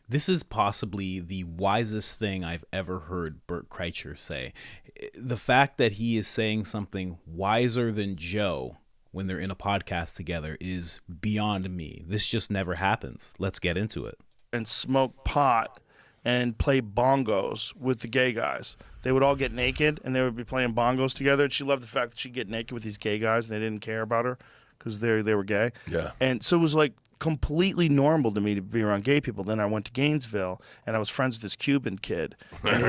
This is possibly the wisest thing I've ever heard Bert Kreischer say. The fact that he is saying something wiser than Joe when they're in a podcast together is beyond me. This just never happens. Let's get into it. And smoke pot and play bongos with the gay guys. They would all get naked and they would be playing bongos together. And she loved the fact that she'd get naked with these gay guys and they didn't care about her because they were gay. Yeah. And so it was like completely normal to me to be around gay people. Then I went to Gainesville and I was friends with this Cuban kid. And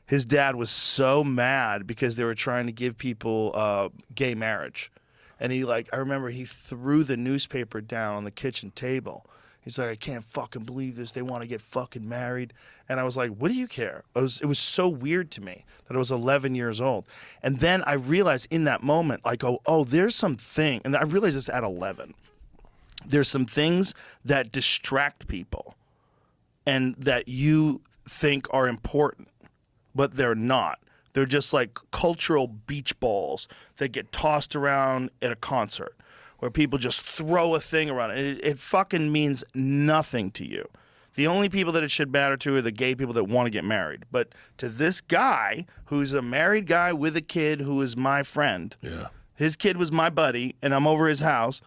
his dad was so mad because they were trying to give people gay marriage. And I remember he threw the newspaper down on the kitchen table. He's like, I can't fucking believe this. They want to get fucking married. And I was like, what do you care? It was so weird to me that I was 11 years old. And then I realized in that moment, like, oh, there's something. And I realized this at 11. There's some things that distract people and that you think are important, but they're not. They're just like cultural beach balls that get tossed around at a concert where people just throw a thing around. It fucking means nothing to you. The only people that it should matter to are the gay people that want to get married. But to this guy, who's a married guy with a kid who is my friend, his kid was my buddy, and I'm over his house,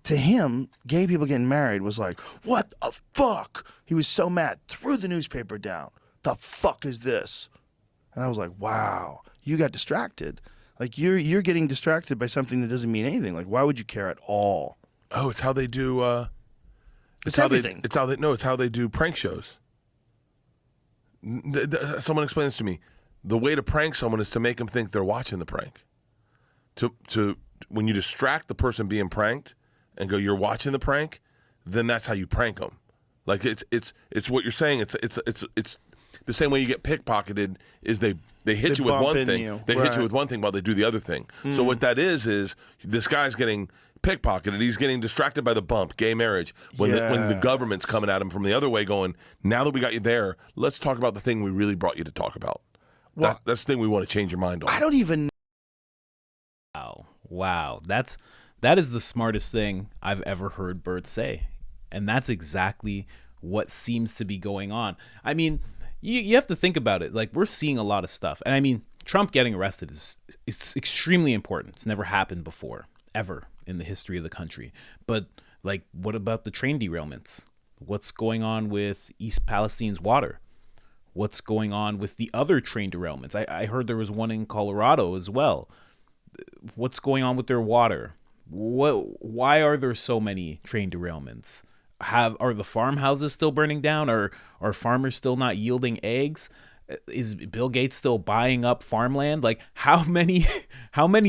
to him, gay people getting married was like, what the fuck? He was so mad, threw the newspaper down. The fuck is this? And I was like, wow, you got distracted. Like you're getting distracted by something that doesn't mean anything. Like, why would you care at all? Oh, it's how they do. It's everything. It's how they do prank shows. Someone explain this to me. The way to prank someone is to make them think they're watching the prank. To when you distract the person being pranked and go, you're watching the prank, then that's how you prank them. Like it's what you're saying. It's the same way you get pickpocketed is they hit you with one thing. They hit you with one thing while they do the other thing. So what that is this guy's getting pickpocketed. He's getting distracted by the bump, gay marriage, when the government's coming at him from the other way going, now that we got you there, let's talk about the thing we really brought you to talk about. Well, that's the thing we want to change your mind on. I don't even Wow. That is the smartest thing I've ever heard Bert say. And that's exactly what seems to be going on. I mean, you have to think about it. Like, we're seeing a lot of stuff. And I mean, Trump getting arrested it's extremely important. It's never happened before, ever, in the history of the country. But, like, what about the train derailments? What's going on with East Palestine's water? What's going on with the other train derailments? I heard there was one in Colorado as well. What's going on with their water? Why are there so many train derailments? Are the farmhouses still burning down? Are farmers still not yielding eggs? Is Bill Gates still buying up farmland? Like, how many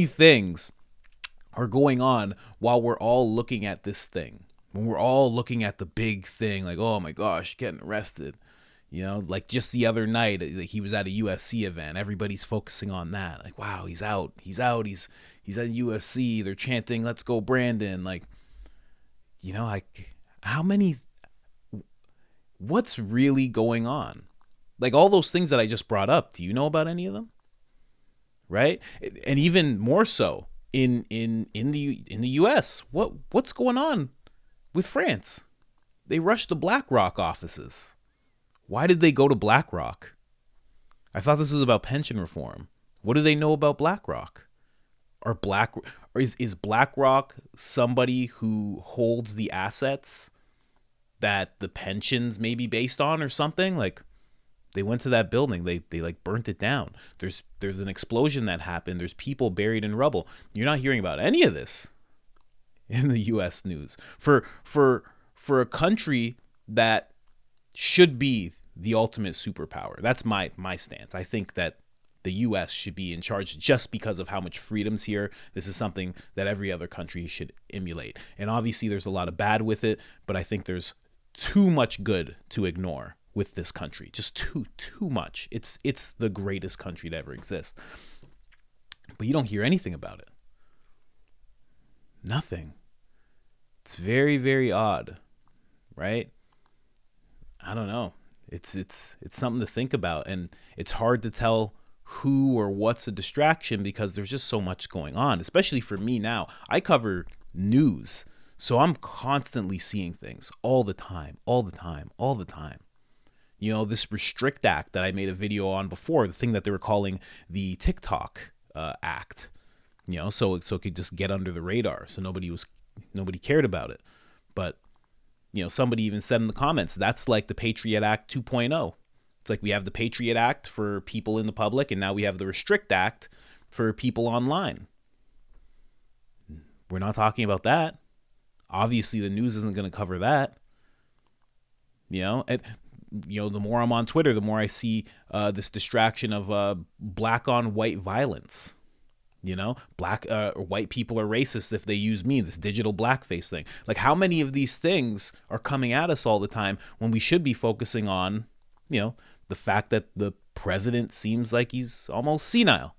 things are going on while we're all looking at this thing? When we're all looking at the big thing, like, oh my gosh, getting arrested. You know, like just the other night, like he was at a UFC event. Everybody's focusing on that. Like, wow, he's out. He's at UFC. They're chanting, "Let's go, Brandon." Like, you know, like what's really going on? Like all those things that I just brought up. Do you know about any of them? Right? And even more so in the US, what's going on with France? They rushed the BlackRock offices. Why did they go to BlackRock? I thought this was about pension reform. What do they know about BlackRock? Is BlackRock somebody who holds the assets that the pensions may be based on or something? Like, they went to that building, they like burnt it down. There's an explosion that happened. There's people buried in rubble. You're not hearing about any of this in the US news. For a country that should be the ultimate superpower. That's my stance. I think that the U.S. should be in charge just because of how much freedom's here. This is something that every other country should emulate. And obviously there's a lot of bad with it, but I think there's too much good to ignore with this country. Just too much. It's the greatest country to ever exist. But you don't hear anything about it. Nothing. It's very, very odd, right? I don't know. It's something to think about, and it's hard to tell who or what's a distraction because there's just so much going on, especially for me now. I cover news. So I'm constantly seeing things all the time, all the time, all the time. You know, this Restrict Act that I made a video on before, the thing that they were calling the TikTok Act, you know, so it could just get under the radar. So nobody cared about it. But, you know, somebody even said in the comments, that's like the Patriot Act 2.0. It's like we have the Patriot Act for people in the public, and now we have the Restrict Act for people online. We're not talking about that. Obviously, the news isn't going to cover that. You know, the more I'm on Twitter, the more I see this distraction of black on white violence. You know, white people are racist if they use me, this digital blackface thing. Like, how many of these things are coming at us all the time when we should be focusing on, you know, the fact that the president seems like he's almost senile,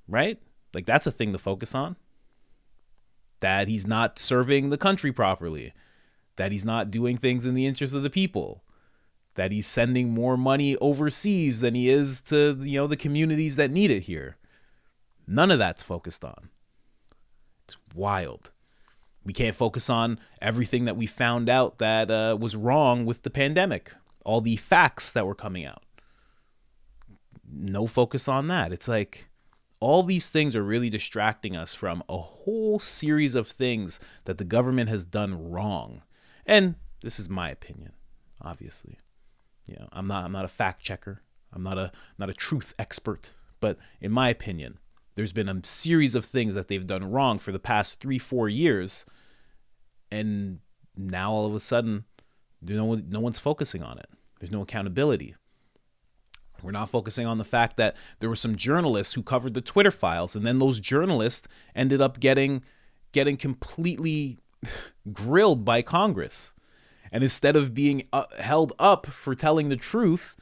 right? Like, that's a thing to focus on. That he's not serving the country properly, that he's not doing things in the interest of the people, that he's sending more money overseas than he is to, you know, the communities that need it here. None of that's focused on. It's wild. We can't focus on everything that we found out that was wrong with the pandemic, all the facts that were coming out. No focus on that. It's like all these things are really distracting us from a whole series of things that the government has done wrong. And this is my opinion, obviously. You know, I'm not a fact checker. I'm not a truth expert, but in my opinion, there's been a series of things that they've done wrong for the past 3-4 years, and now all of a sudden, no one's focusing on it. There's no accountability. We're not focusing on the fact that there were some journalists who covered the Twitter files, and then those journalists ended up getting completely grilled by Congress. And instead of being held up for telling the truth,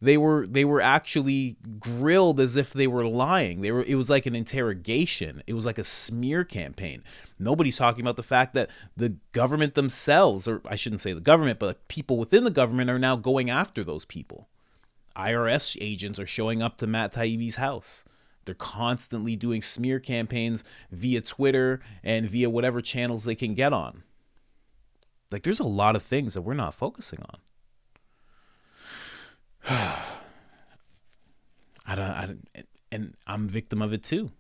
they were actually grilled as if they were lying. It was like an interrogation. It was like a smear campaign. Nobody's talking about the fact that the government themselves, or I shouldn't say the government, but people within the government are now going after those people. IRS agents are showing up to Matt Taibbi's house. They're constantly doing smear campaigns via Twitter and via whatever channels they can get on. Like, there's a lot of things that we're not focusing on. And I'm a victim of it too.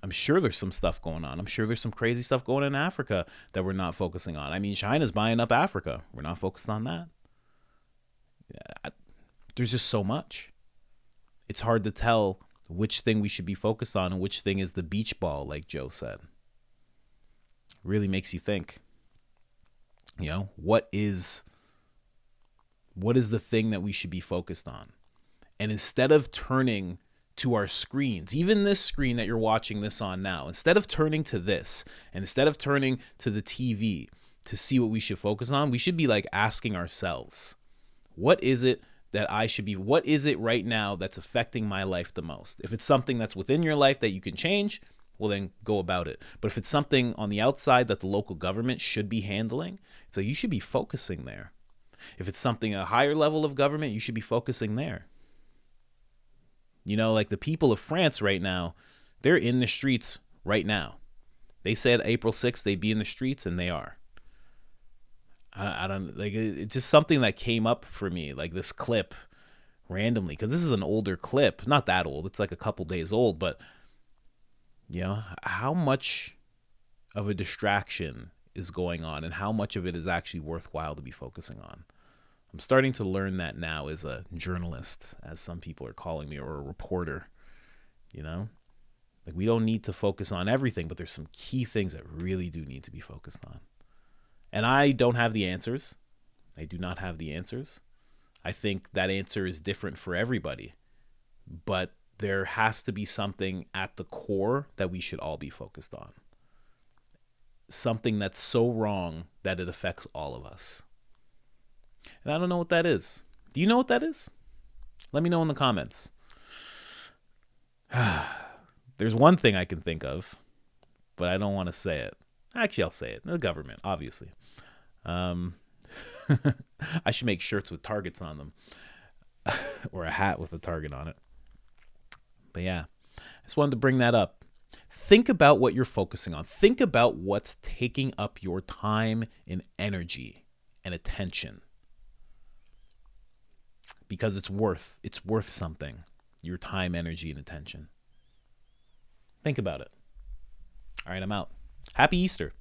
I'm sure there's some stuff going on. I'm sure there's some crazy stuff going on in Africa that we're not focusing on. I mean, China's buying up Africa. We're not focused on that. There's just so much. It's hard to tell which thing we should be focused on and which thing is the beach ball, like Joe said. It really makes you think. You know, what is the thing that we should be focused on? And instead of turning to our screens, even this screen that you're watching this on now, instead of turning to this, and instead of turning to the TV to see what we should focus on, we should be like asking ourselves, what is it right now that's affecting my life the most? If it's something that's within your life that you can change, well, then go about it. But if it's something on the outside that the local government should be handling, so you should be focusing there. If it's something a higher level of government, you should be focusing there. You know, like the people of France right now, they're in the streets right now. They said April 6th they'd be in the streets, and they are. I don't, like, it's just something that came up for me, like this clip randomly, because this is an older clip, not that old. It's like a couple days old, but you know, how much of a distraction is going on and how much of it is actually worthwhile to be focusing on. I'm starting to learn that now as a journalist, as some people are calling me, or a reporter. You know, like, we don't need to focus on everything, but there's some key things that really do need to be focused on. And I don't have the answers. I do not have the answers. I think that answer is different for everybody, but there has to be something at the core that we should all be focused on. Something that's so wrong that it affects all of us. And I don't know what that is. Do you know what that is? Let me know in the comments. There's one thing I can think of, but I don't want to say it. Actually, I'll say it. The government, obviously. I should make shirts with targets on them. Or a hat with a target on it. But yeah, I just wanted to bring that up. Think about what you're focusing on. Think about what's taking up your time and energy and attention. Because it's worth something. Your time, energy, and attention. Think about it. All right, I'm out. Happy Easter.